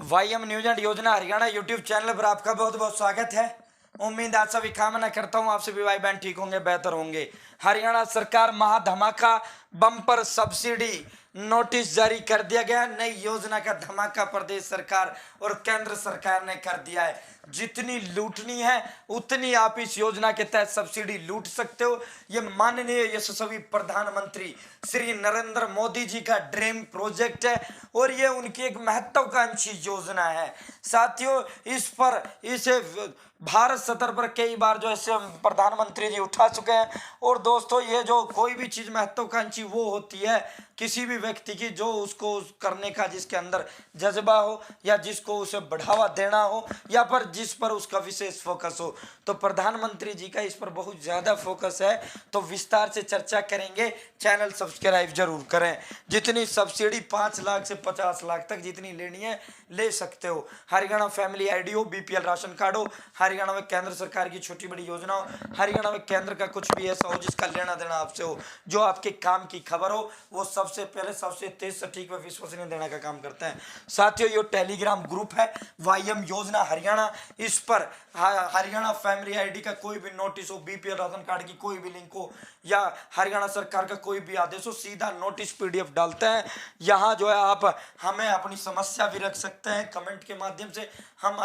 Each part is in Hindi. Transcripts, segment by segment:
वाईएम न्यूज एंड योजना हरियाणा यूट्यूब चैनल पर आपका बहुत बहुत स्वागत है। उम्मीद आप सभी कामना करता हूं आप सभी भाई बहन ठीक होंगे, बेहतर होंगे। हरियाणा सरकार महाधमाका बम्पर सब्सिडी नोटिस जारी कर दिया गया। नई योजना का धमाका प्रदेश सरकार और केंद्र सरकार ने कर दिया है। जितनी लूटनी है उतनी आप इस योजना के तहत सब्सिडी लूट सकते हो। ये माननीय यशस्वी प्रधानमंत्री श्री नरेंद्र मोदी जी का ड्रीम प्रोजेक्ट है और ये उनकी एक महत्वाकांक्षी योजना है। साथियों, इसे भारत सतर पर कई बार जो है प्रधानमंत्री जी उठा चुके हैं। और दोस्तों, ये जो कोई भी चीज महत्वाकांक्षी वो होती है किसी भी व्यक्ति की जो उसको करने का जिसके अंदर जज्बा हो या जिसको उसे बढ़ावा देना हो या पर जिस पर उसका विशेष फोकस हो। तो प्रधानमंत्री जी का इस पर बहुत ज्यादा फोकस है, तो विस्तार से चर्चा करेंगे। चैनल सब्सक्राइब जरूर करें। जितनी सब्सिडी 5 लाख से 50 लाख तक जितनी लेनी है ले सकते हो। हरियाणा फैमिली आईडी हो, बीपीएल राशन कार्ड हो, हरियाणा में केंद्र सरकार की छोटी बड़ी योजना हो, हरियाणा में केंद्र का कुछ भी ऐसा हो जिसका लेना देना आपसे हो, जो आपके काम की खबर हो, वो सबसे पहले सबसे तेज सटीक व विश्वसनीय देने का काम करते हैं। साथियों, ये टेलीग्राम ग्रुप है वाईएम योजना हरियाणा। इस पर हरियाणा फैमिली आईडी का कोई भी नोटिस हो, बीपीएल राशन कार्ड की कोई भी लिंक हो या हरियाणा सरकार का कोई भी आदेश हो, सीधा नोटिस पीडीएफ डालते हैं। यहाँ जो है आप हमें अपनी समस्या भी रख सकते हैं कमेंट के माध्यम से। हम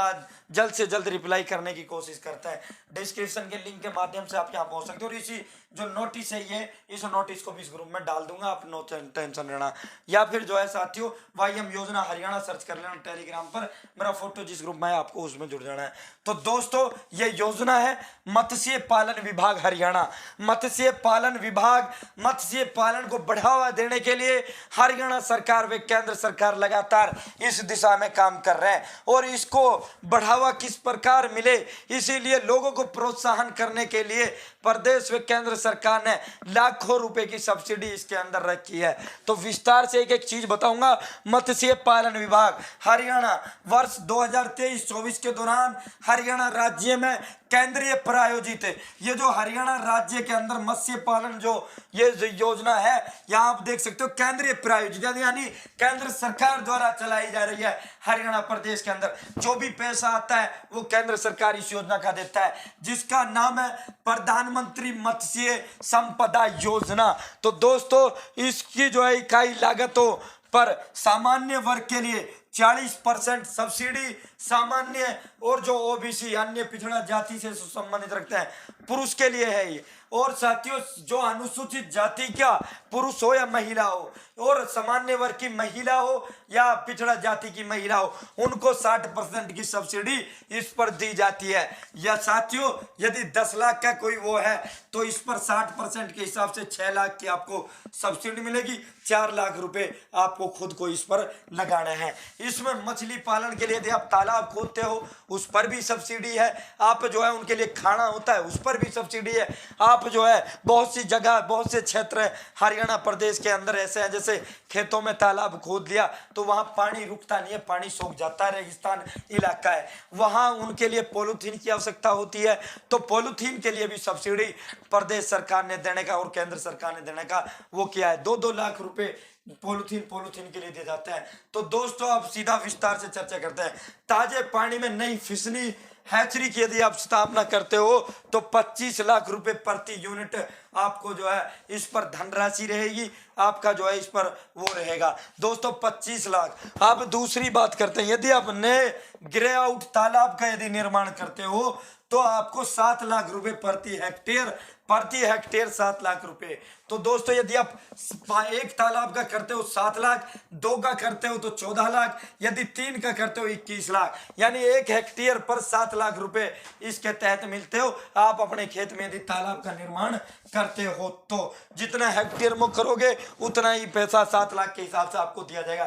जल्द से जल्द रिप्लाई करने की कोशिश करते हैं। डिस्क्रिप्शन के लिंक के माध्यम से आप यहाँ पहुंच सकते हो। और इसी जो नोटिस है ये इस नोटिस को भी इस ग्रुप में डाल दूंगा, आप नो टेंशन रहना। या फिर जो है साथियों, वाईएम योजना हरियाणा सर्च कर लेना टेलीग्राम पर, मेरा फोटो जिस ग्रुप में है आपको उसमें जुड़ जाना है। तो दोस्तों, ये योजना है मत्स्य पालन विभाग हरियाणा। मत्स्य पालन विभाग मत्स्य पालन को बढ़ावा देने के लिए हरियाणा सरकार व केंद्र सरकार लगातार इस दिशा में काम कर रहे हैं। और इसको बढ़ावा किस प्रकार मिले, इसीलिए लोगों को प्रोत्साहन करने के लिए प्रदेश व केंद्र सरकार ने लाखों रुपए की सब्सिडी इसके अंदर रखी है। तो विस्तार से एक एक चीज बताऊंगा। मत्स्य पालन विभाग हरियाणा वर्ष 2023-24 के दौरान हरियाणा राज्य में केंद्रीय प्रायोजित है। ये जो हरियाणा राज्य के अंदर मत्स्य पालन जो ये योजना है, यहाँ आप देख सकते हो केंद्रीय प्रायोजित यानी केंद्र सरकार द्वारा चलाई जा रही है। हरियाणा प्रदेश के अंदर जो भी पैसा आता है वो केंद्र सरकार इस योजना का देता है, जिसका नाम है प्रधानमंत्री मत्स्य संपदा योजना। तो दोस्तों, इसकी जो है इकाई लागतों पर सामान्य वर्ग के लिए 40% सब्सिडी, सामान्य और जो ओबीसी अन्य पिछड़ा जाति से संबंधित रखते हैं पुरुष के लिए है ये। और साथियों, जो अनुसूचित जाति का पुरुष हो या महिला हो और सामान्य वर्ग की महिला हो या पिछड़ा जाति की महिला हो, उनको 60% की सब्सिडी इस पर दी जाती है। या साथियों, यदि 10 लाख का कोई वो है तो इस पर 60% के हिसाब से 6 लाख की आपको सब्सिडी मिलेगी। 4 लाख रुपए आपको खुद को इस पर लगाना है। इसमें मछली पालन के लिए यदि आप तालाब खोदते हो उस पर भी सब्सिडी है। आप जो है उनके लिए खाना होता है उस पर भी सब्सिडी है। आप जो है बहुत सी जगह बहुत से क्षेत्र हरियाणा प्रदेश के अंदर ऐसे हैं जैसे खेतों में तालाब खोद लिया तो वहां पानी रुकता नहीं है, पानी सूख जाता है, रेगिस्तान इलाका है, वहां उनके लिए पॉलीथीन की आवश्यकता होती है। तो पॉलीथीन के लिए भी सब्सिडी प्रदेश सरकार ने देने का और केंद्र सरकार ने देने का वो किया है। 2-2 लाख रुपए पॉलीथीन के लिए दिए जाते हैं। तो दोस्तों, अब सीधा विस्तार से चर्चा करते हैं। ताजे पानी में नई फिशरी हैचरी की यदि आप स्थापना करते हो तो 25 लाख रुपए प्रति यूनिट आपको जो है इस पर धनराशि रहेगी, आपका जो है इस पर वो रहेगा दोस्तों 25 लाख। अब दूसरी बात करते हैं, यदि आप नए ग्रे आउट तालाब का यदि निर्माण करते हो तो आपको 7 लाख रुपए प्रति हेक्टेयर 7 लाख रुपए। तो दोस्तों, यदि आप एक तालाब का करते हो 7 लाख, 2 का करते हो तो 14 लाख, यदि 3 का करते हो 21 लाख, यानी 1 हेक्टेयर पर 7 लाख रुपए इसके तहत मिलते हो। आप अपने खेत में यदि तालाब का निर्माण करते हो तो जितना हेक्टेयर में करोगे उतना ही पैसा 7 लाख के हिसाब से आपको दिया जाएगा।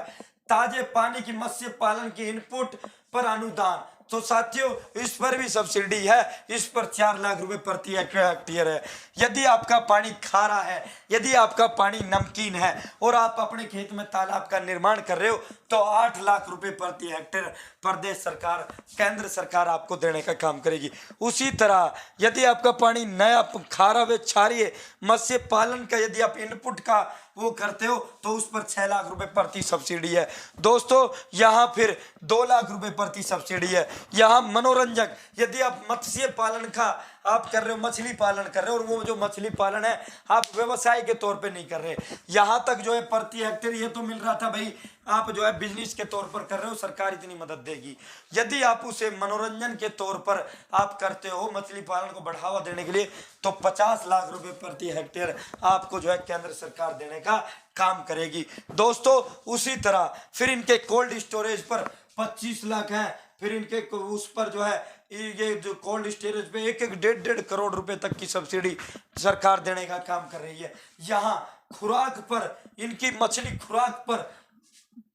ताजे पानी की मत्स्य पालन की इनपुट पर अनुदान, तो साथियों इस पर भी सब्सिडी है। इस पर 4 लाख रुपए प्रति हेक्टेयर है। यदि आपका पानी खारा है, यदि आपका पानी नमकीन है और आप अपने खेत में तालाब का निर्माण कर रहे हो तो 8 लाख रुपए प्रति हेक्टेयर प्रदेश सरकार केंद्र सरकार आपको देने का काम करेगी। उसी तरह यदि आपका पानी नया खारा व क्षारीय मत्स्य पालन का यदि आप इनपुट का वो करते हो तो उस पर 6 लाख रुपए प्रति सब्सिडी है दोस्तों। यहाँ फिर 2 लाख रुपए प्रति सब्सिडी है। यहाँ मनोरंजक, यदि आप मत्स्य पालन का आप कर रहे हो, मछली पालन कर रहे हो, और वो जो मछली पालन है आप व्यवसाय के तौर पे नहीं कर रहे, यहाँ तक जो है प्रति हेक्टेयर ये तो मिल रहा था भाई, आप जो है बिजनेस के तौर पर कर रहे हो, सरकार इतनी मदद देगी। यदि आप उसे मनोरंजन के तौर पर आप करते हो, मछली पालन को बढ़ावा देने के लिए, तो 50 लाख रुपए प्रति हेक्टेयर आपको जो है केंद्र सरकार देने का काम करेगी दोस्तों। उसी तरह फिर इनके कोल्ड स्टोरेज पर 25 लाख है, फिर इनके उस पर जो है ये जो कोल्ड स्टोरेज पे 1-1 करोड़ रुपए तक की सब्सिडी सरकार देने का काम कर रही है। यहाँ खुराक पर, इनकी मछली खुराक पर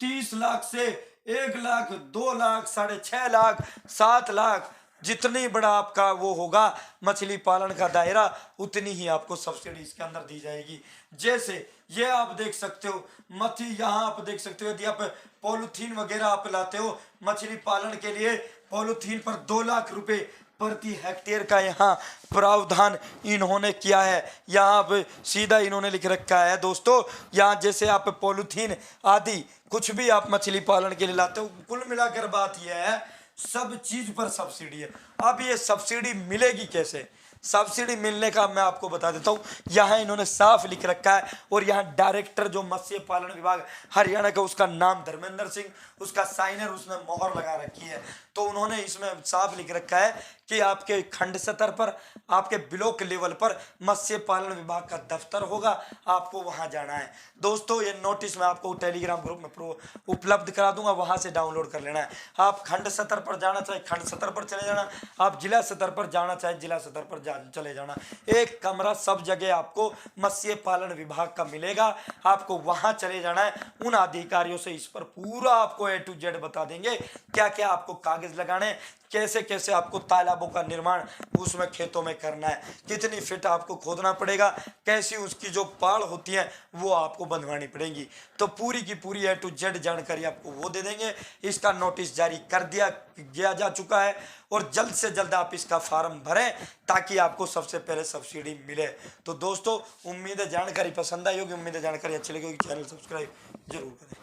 30 लाख से 1 लाख, 2 लाख, 6.5 लाख, 7 लाख, जितनी बड़ा आपका वो होगा मछली पालन का दायरा, उतनी ही आपको सब्सिडी इसके अंदर दी जाएगी। जैसे ये आप देख सकते हो मछली, यहाँ आप देख सकते हो यदि आप पॉलीथीन वगैरह आप लाते हो मछली पालन के लिए, पॉलीथीन पर 2 लाख रुपए प्रति हेक्टेयर का यहाँ प्रावधान इन्होंने किया है। यहाँ पे सीधा इन्होंने लिख रखा है दोस्तों, यहाँ जैसे आप पॉलीथीन आदि कुछ भी आप मछली पालन के लिए लाते हो, कुल मिलाकर बात यह है सब चीज पर सब्सिडी है। अब ये सब्सिडी मिलेगी कैसे? सब्सिडी मिलने का मैं आपको बता देता हूँ, यहाँ इन्होंने साफ लिख रखा है, और यहाँ डायरेक्टर जो मत्स्य पालन विभाग हरियाणा का, उसका नाम धर्मेंद्र सिंह, उसका साइनर उसने मोहर लगा रखी है। तो उन्होंने इसमें साफ लिख रखा है कि आपके खंड स्तर पर, आपके ब्लॉक लेवल पर मत्स्य पालन विभाग का दफ्तर होगा, आपको वहां जाना है दोस्तों। ये नोटिस मैं आपको टेलीग्राम ग्रुप में उपलब्ध करा दूंगा, वहां से डाउनलोड कर लेना है। आप खंड स्तर पर जाना चाहे खंड स्तर पर चले जाना, आप जिला स्तर पर जाना चाहे जिला स्तर पर चले जाना। एक कमरा सब जगह आपको मत्स्य पालन विभाग का मिलेगा, आपको वहां चले जाना है। उन अधिकारियों से इस पर पूरा आपको A to Z बता देंगे, क्या क्या आपको कागज लगाने, कैसे कैसे आपको तालाबों का निर्माण उसमें खेतों में करना है, कितनी फिट आपको खोदना पड़ेगा, कैसी उसकी जो पाड़ होती है वो आपको बंधवानी पड़ेगी। तो पूरी की पूरी A to Z जानकारी आपको वो दे देंगे। इसका नोटिस जारी कर दिया गया जा चुका है, और जल्द से जल्द आप इसका फार्म भरें ताकि आपको सबसे पहले सब्सिडी मिले। तो दोस्तों उम्मीद है जानकारी पसंद आई होगी, उम्मीद है जानकारी अच्छी लगी होगी। चैनल सब्सक्राइब जरूर करें।